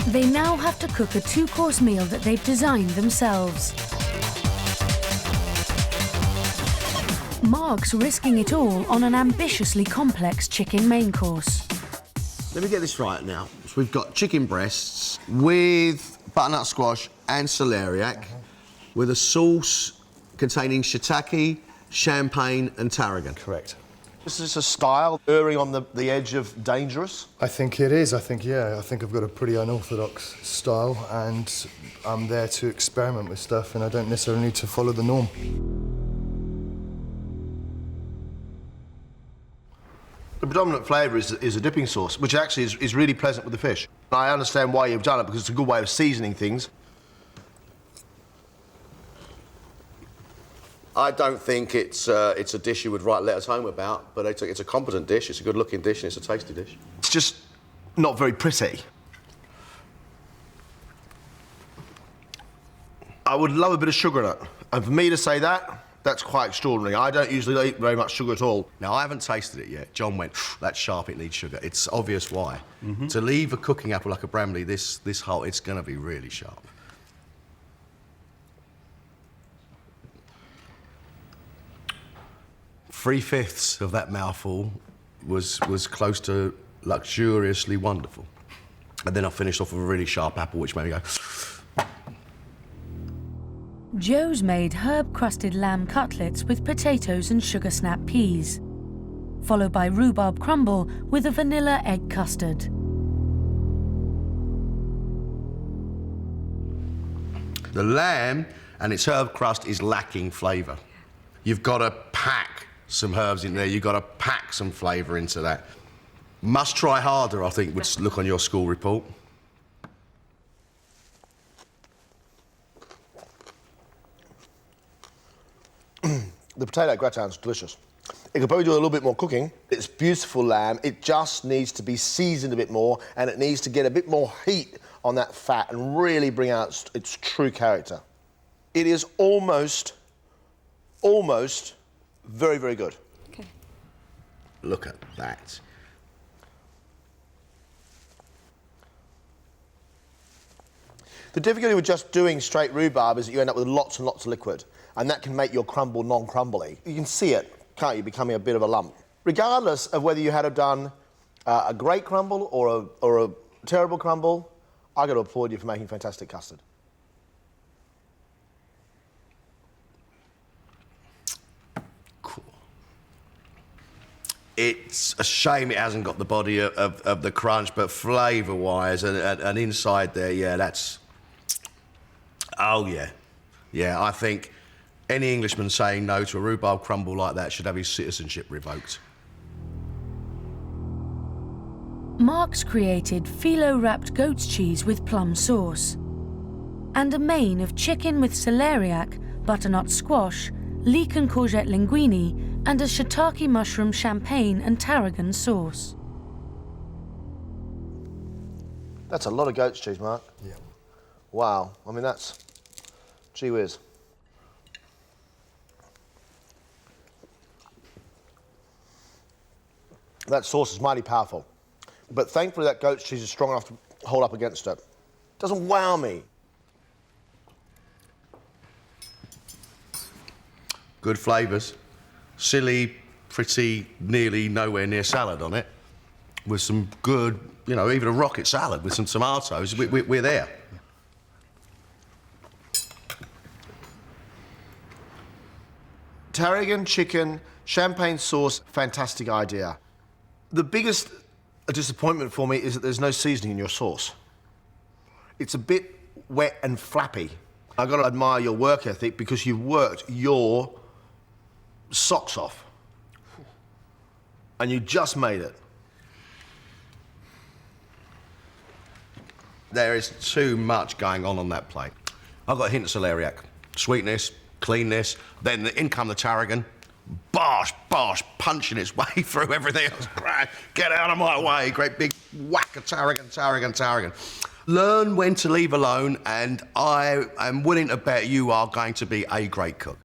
They now have to cook a two-course meal that they've designed themselves. Mark's risking it all on an ambitiously complex chicken main course. Let me get this right now. So we've got chicken breasts with butternut squash and celeriac, with a sauce containing shiitake, champagne and tarragon. Correct. Is this a style erring on the edge of dangerous? I think it is. I think I've got a pretty unorthodox style, and I'm there to experiment with stuff, and I don't necessarily need to follow the norm. The predominant flavour is a dipping sauce, which actually is really pleasant with the fish. I understand why you've done it, because it's a good way of seasoning things. I don't think it's a dish you would write letters home about, but it's a competent dish, it's a good-looking dish, and it's a tasty dish. It's just not very pretty. I would love a bit of sugar in it. And for me to say that, that's quite extraordinary. I don't usually eat very much sugar at all. Now, I haven't tasted it yet. John went, that's sharp, it needs sugar. It's obvious why. To leave a cooking apple like a Bramley this whole, it's going to be really sharp. Three-fifths of that mouthful was close to luxuriously wonderful. And then I finished off with a really sharp apple, which made me go... Joe's made herb-crusted lamb cutlets with potatoes and sugar snap peas, followed by rhubarb crumble with a vanilla egg custard. The lamb and its herb crust is lacking flavour. You've got to pack some herbs in there, you've got to pack some flavour into that. Must try harder, I think, would look on your school report. The potato gratin's delicious. It could probably do a little bit more cooking. It's beautiful lamb. It just needs to be seasoned a bit more, and it needs to get a bit more heat on that fat and really bring out its true character. It is almost very, very good. Okay. Look at that. The difficulty with just doing straight rhubarb is that you end up with lots and lots of liquid, and that can make your crumble non-crumbly. You can see it, can't you, becoming a bit of a lump. Regardless of whether you had done a great crumble or a terrible crumble, I got to applaud you for making fantastic custard. Cool. It's a shame it hasn't got the body of the crunch, but flavour-wise and inside there, yeah, that's... Oh, yeah. Yeah, I think any Englishman saying no to a rhubarb crumble like that should have his citizenship revoked. Mark's created Filo-wrapped goat's cheese with plum sauce, and a main of chicken with celeriac, butternut squash, leek and courgette linguine, and a shiitake mushroom champagne and tarragon sauce. That's a lot of goat's cheese, Mark. Yeah. Wow. I mean, that's... gee whiz. That sauce is mighty powerful. But thankfully that goat's cheese is strong enough to hold up against it. Doesn't wow me. Good flavours. Silly, pretty, nearly nowhere near salad on it. With some good, you know, even a rocket salad with some tomatoes. We're there. Tarragon chicken, champagne sauce, fantastic idea. The biggest disappointment for me is that there's no seasoning in your sauce. It's a bit wet and flappy. I've got to admire your work ethic because you've worked your socks off. And you just made it. There is too much going on that plate. I've got a hint of celeriac. Sweetness, cleanness, then in come the tarragon. Bosh, punching its way through everything else. Get out of my way, great big whack of tarragon. Learn when to leave alone, and I am willing to bet you are going to be a great cook.